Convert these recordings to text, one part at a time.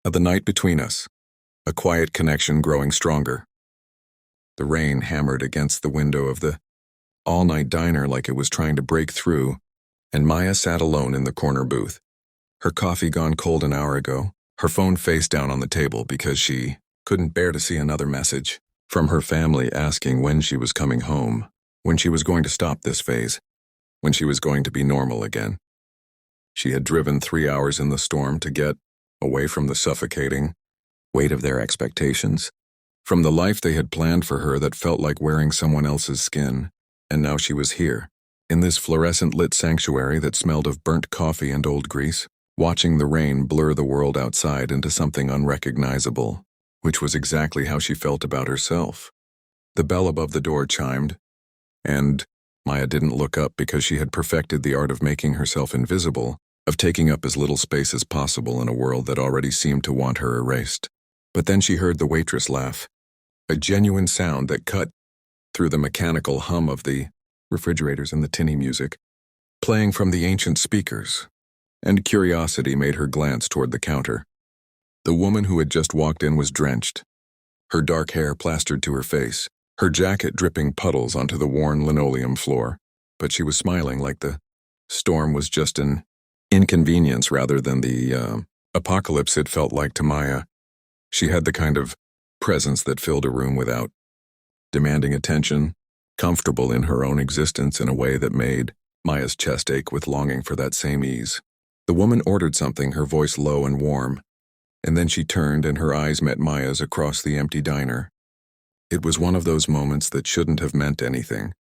The night between us, a quiet connection growing stronger. The rain hammered against the window of the all-night diner like it was trying to break through, and Maya sat alone in the corner booth. Her coffee gone cold an hour ago, her phone face down on the table because she couldn't bear to see another message from her family asking when she was coming home, when she was going to stop this phase, when she was going to be normal again. She had driven 3 hours in the storm to get away from the suffocating weight of their expectations, from the life they had planned for her that felt like wearing someone else's skin, and now she was here, in this fluorescent-lit sanctuary that smelled of burnt coffee and old grease, watching the rain blur the world outside into something unrecognizable, which was exactly how she felt about herself. The bell above the door chimed, and Maya didn't look up because she had perfected the art of making herself invisible, of taking up as little space as possible in a world that already seemed to want her erased. But then she heard the waitress laugh, a genuine sound that cut through the mechanical hum of the refrigerators and the tinny music, playing from the ancient speakers, and curiosity made her glance toward the counter. The woman who had just walked in was drenched, her dark hair plastered to her face, her jacket dripping puddles onto the worn linoleum floor, but she was smiling like the storm was just an inconvenience rather than the apocalypse it felt like to Maya. She had the kind of presence that filled a room without demanding attention, comfortable in her own existence in a way that made Maya's chest ache with longing for that same ease. The woman ordered something, her voice low and warm, and then she turned and her eyes met Maya's across the empty diner. It was one of those moments that shouldn't have meant anything,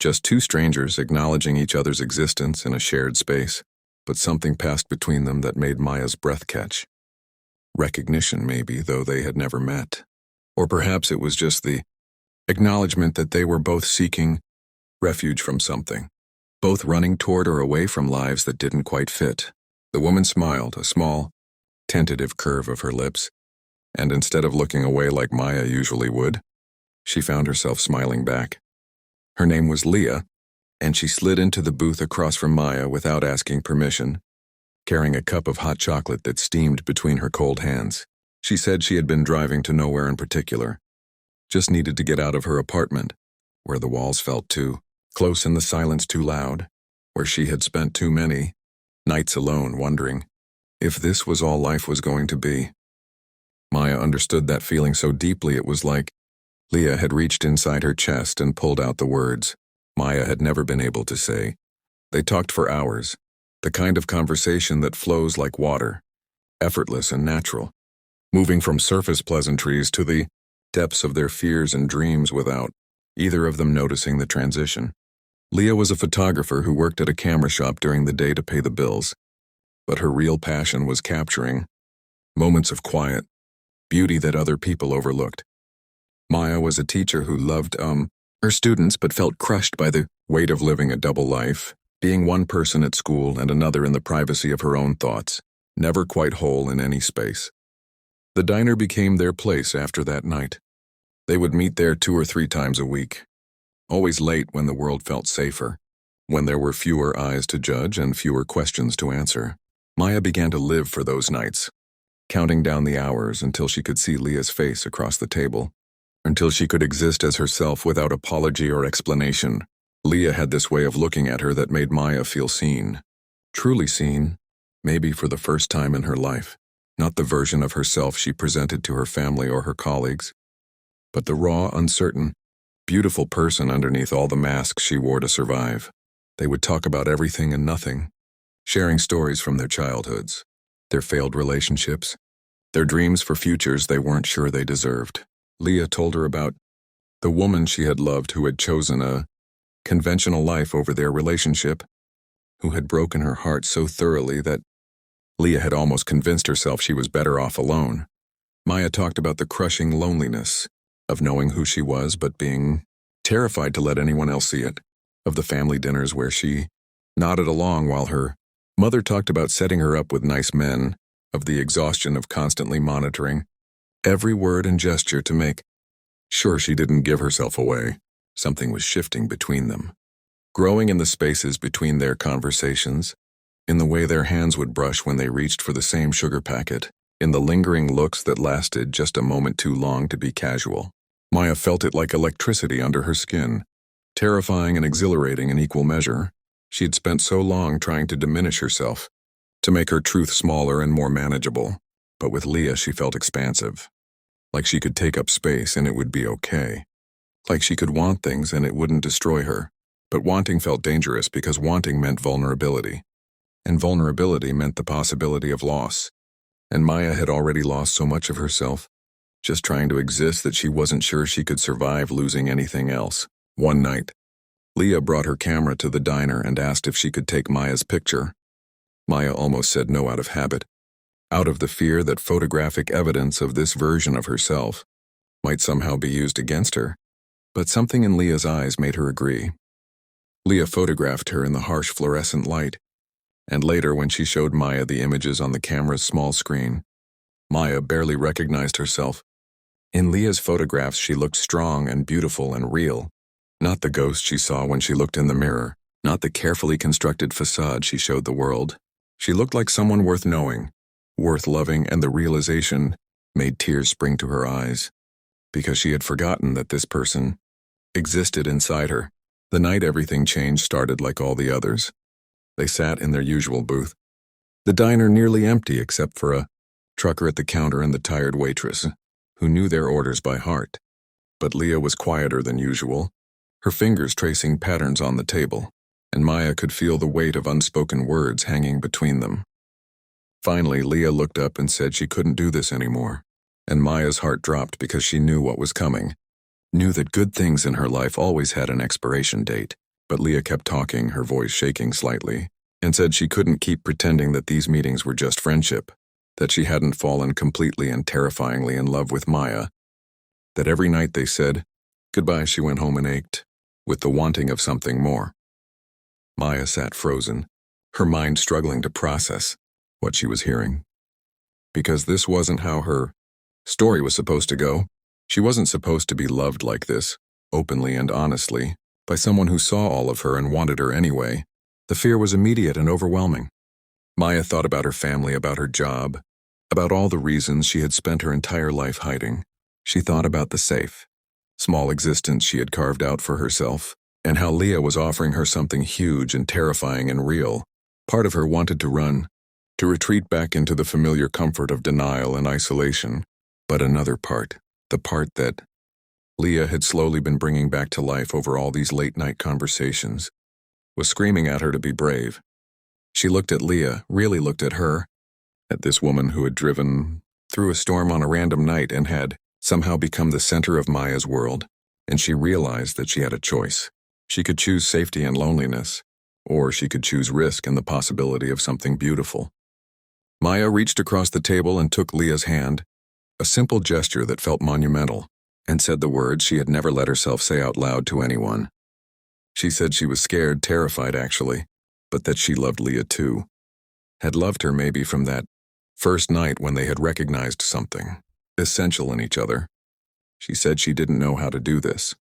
just two strangers acknowledging each other's existence in a shared space, but something passed between them that made Maya's breath catch. Recognition, maybe, though they had never met. Or perhaps it was just the acknowledgement that they were both seeking refuge from something, both running toward or away from lives that didn't quite fit. The woman smiled, a small, tentative curve of her lips, and instead of looking away like Maya usually would, she found herself smiling back. Her name was Leah, and she slid into the booth across from Maya without asking permission, carrying a cup of hot chocolate that steamed between her cold hands. She said she had been driving to nowhere in particular, just needed to get out of her apartment, where the walls felt too close and the silence too loud, where she had spent too many nights alone wondering if this was all life was going to be. Maya understood that feeling so deeply it was like Leah had reached inside her chest and pulled out the words Maya had never been able to say. They talked for hours, the kind of conversation that flows like water, effortless and natural, moving from surface pleasantries to the depths of their fears and dreams without either of them noticing the transition. Leah was a photographer who worked at a camera shop during the day to pay the bills, but her real passion was capturing moments of quiet, beauty that other people overlooked. Maya was a teacher who loved her students but felt crushed by the weight of living a double life, being one person at school and another in the privacy of her own thoughts, never quite whole in any space. The diner became their place after that night. They would meet there 2 or 3 times a week, always late when the world felt safer, when there were fewer eyes to judge and fewer questions to answer. Maya began to live for those nights, counting down the hours until she could see Leah's face across the table, until she could exist as herself without apology or explanation. Leah had this way of looking at her that made Maya feel seen, truly seen, maybe for the first time in her life. Not the version of herself she presented to her family or her colleagues, but the raw, uncertain, beautiful person underneath all the masks she wore to survive. They would talk about everything and nothing, sharing stories from their childhoods, their failed relationships, their dreams for futures they weren't sure they deserved. Leah told her about the woman she had loved who had chosen a conventional life over their relationship, who had broken her heart so thoroughly that Leah had almost convinced herself she was better off alone. Maya talked about the crushing loneliness of knowing who she was but being terrified to let anyone else see it, of the family dinners where she nodded along while her mother talked about setting her up with nice men, of the exhaustion of constantly monitoring every word and gesture to make sure she didn't give herself away. Something was shifting between them, growing in the spaces between their conversations, in the way their hands would brush when they reached for the same sugar packet, in the lingering looks that lasted just a moment too long to be casual. Maya felt it like electricity under her skin, terrifying and exhilarating in equal measure. She had spent so long trying to diminish herself, to make her truth smaller and more manageable. But with Leah she felt expansive. Like she could take up space and it would be okay. Like she could want things and it wouldn't destroy her. But wanting felt dangerous because wanting meant vulnerability. And vulnerability meant the possibility of loss. And Maya had already lost so much of herself, just trying to exist, that she wasn't sure she could survive losing anything else. One night, Leah brought her camera to the diner and asked if she could take Maya's picture. Maya almost said no out of habit, out of the fear that photographic evidence of this version of herself might somehow be used against her. But something in Leah's eyes made her agree. Leah photographed her in the harsh fluorescent light, and later when she showed Maya the images on the camera's small screen, Maya barely recognized herself. In Leah's photographs she looked strong and beautiful and real, not the ghost she saw when she looked in the mirror, not the carefully constructed facade she showed the world. She looked like someone worth knowing, worth loving, and the realization made tears spring to her eyes, because she had forgotten that this person existed inside her. The night everything changed started like all the others. They sat in their usual booth, the diner nearly empty except for a trucker at the counter and the tired waitress, who knew their orders by heart. But Leah was quieter than usual, her fingers tracing patterns on the table, and Maya could feel the weight of unspoken words hanging between them. Finally, Leah looked up and said she couldn't do this anymore, and Maya's heart dropped because she knew what was coming, knew that good things in her life always had an expiration date. But Leah kept talking, her voice shaking slightly, and said she couldn't keep pretending that these meetings were just friendship, that she hadn't fallen completely and terrifyingly in love with Maya, that every night they said goodbye she went home and ached, with the wanting of something more. Maya sat frozen, her mind struggling to process what she was hearing. Because this wasn't how her story was supposed to go. She wasn't supposed to be loved like this, openly and honestly, by someone who saw all of her and wanted her anyway. The fear was immediate and overwhelming. Maya thought about her family, about her job, about all the reasons she had spent her entire life hiding. She thought about the safe, small existence she had carved out for herself, and how Leah was offering her something huge and terrifying and real. Part of her wanted to run, to retreat back into the familiar comfort of denial and isolation. But another part, the part that Leah had slowly been bringing back to life over all these late-night conversations, was screaming at her to be brave. She looked at Leah, really looked at her, at this woman who had driven through a storm on a random night and had somehow become the center of Maya's world, and she realized that she had a choice. She could choose safety and loneliness, or she could choose risk and the possibility of something beautiful. Maya reached across the table and took Leah's hand, a simple gesture that felt monumental, and said the words she had never let herself say out loud to anyone. She said she was scared, terrified actually, but that she loved Leah too. Had loved her maybe from that first night when they had recognized something essential in each other. She said she didn't know how to do this,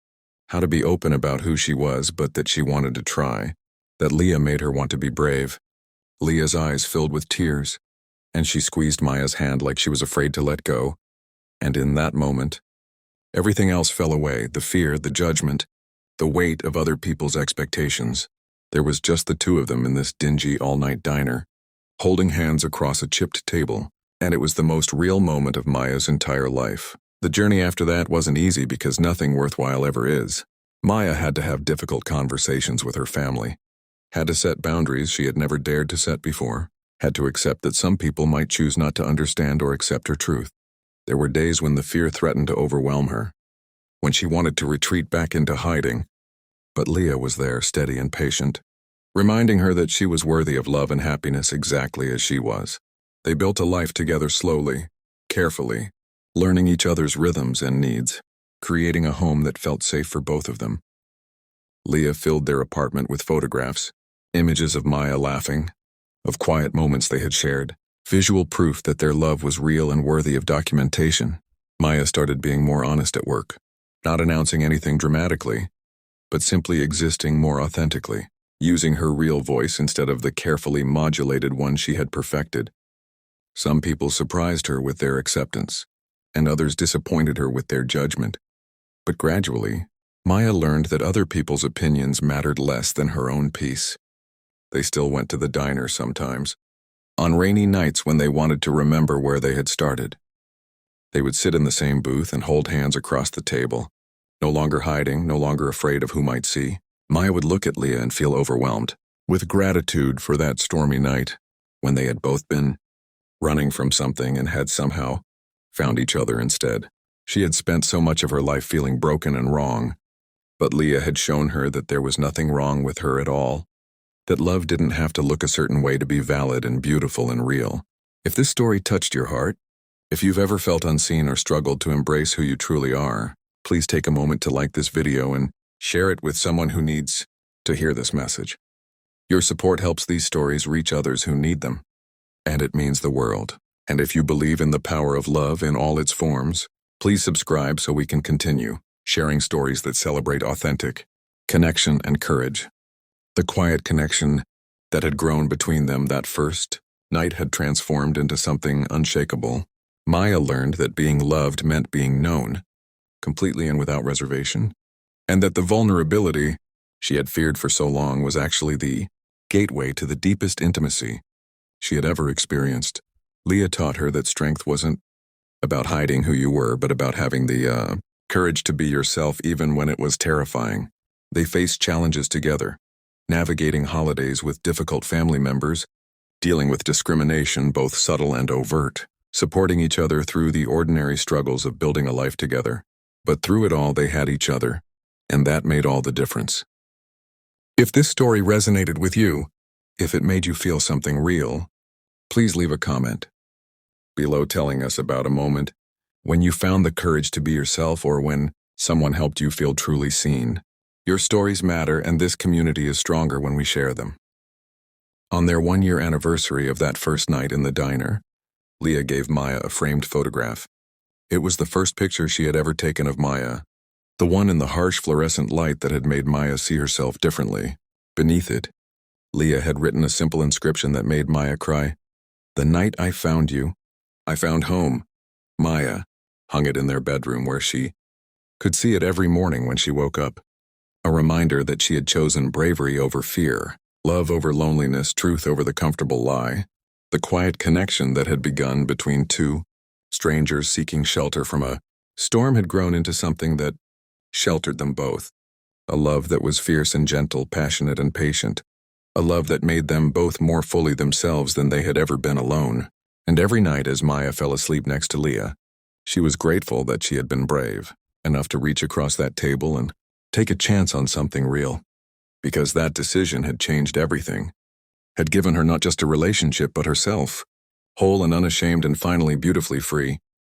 how to be open about who she was, but that she wanted to try, that Leah made her want to be brave. Leah's eyes filled with tears, and she squeezed Maya's hand like she was afraid to let go. And in that moment, everything else fell away, the fear, the judgment, the weight of other people's expectations. There was just the two of them in this dingy all-night diner, holding hands across a chipped table, and it was the most real moment of Maya's entire life. The journey after that wasn't easy because nothing worthwhile ever is. Maya had to have difficult conversations with her family, had to set boundaries she had never dared to set before, had to accept that some people might choose not to understand or accept her truth. There were days when the fear threatened to overwhelm her, when she wanted to retreat back into hiding. But Leah was there, steady and patient, reminding her that she was worthy of love and happiness exactly as she was. They built a life together slowly, carefully, learning each other's rhythms and needs, creating a home that felt safe for both of them. Leah filled their apartment with photographs, images of Maya laughing, of quiet moments they had shared, visual proof that their love was real and worthy of documentation. Maya started being more honest at work, not announcing anything dramatically, but simply existing more authentically, using her real voice instead of the carefully modulated one she had perfected. Some people surprised her with their acceptance, and others disappointed her with their judgment. But gradually, Maya learned that other people's opinions mattered less than her own peace. They still went to the diner sometimes, on rainy nights when they wanted to remember where they had started. They would sit in the same booth and hold hands across the table, no longer hiding, no longer afraid of who might see. Maya would look at Leah and feel overwhelmed, with gratitude for that stormy night, when they had both been running from something and had somehow found each other instead. She had spent so much of her life feeling broken and wrong, but Leah had shown her that there was nothing wrong with her at all, that love didn't have to look a certain way to be valid and beautiful and real. If this story touched your heart, if you've ever felt unseen or struggled to embrace who you truly are, please take a moment to like this video and share it with someone who needs to hear this message. Your support helps these stories reach others who need them, and it means the world. And if you believe in the power of love in all its forms, please subscribe so we can continue sharing stories that celebrate authentic connection and courage. The quiet connection that had grown between them that first night had transformed into something unshakable. Maya learned that being loved meant being known, completely and without reservation, and that the vulnerability she had feared for so long was actually the gateway to the deepest intimacy she had ever experienced. Leah taught her that strength wasn't about hiding who you were, but about having the courage to be yourself even when it was terrifying. They faced challenges together, navigating holidays with difficult family members, dealing with discrimination both subtle and overt, supporting each other through the ordinary struggles of building a life together. But through it all, they had each other, and that made all the difference. If this story resonated with you, if it made you feel something real, please leave a comment below telling us about a moment when you found the courage to be yourself or when someone helped you feel truly seen. Your stories matter, and this community is stronger when we share them. On their 1-year anniversary of that first night in the diner, Leah gave Maya a framed photograph. It was the first picture she had ever taken of Maya, the one in the harsh fluorescent light that had made Maya see herself differently. Beneath it, Leah had written a simple inscription that made Maya cry. "The night I found you, I found home." Maya hung it in their bedroom where she could see it every morning when she woke up. A reminder that she had chosen bravery over fear, love over loneliness, truth over the comfortable lie. The quiet connection that had begun between two strangers seeking shelter from a storm had grown into something that sheltered them both. A love that was fierce and gentle, passionate and patient. A love that made them both more fully themselves than they had ever been alone. And every night as Maya fell asleep next to Leah, she was grateful that she had been brave enough to reach across that table and take a chance on something real. Because that decision had changed everything, had given her not just a relationship but herself, whole and unashamed and finally beautifully free.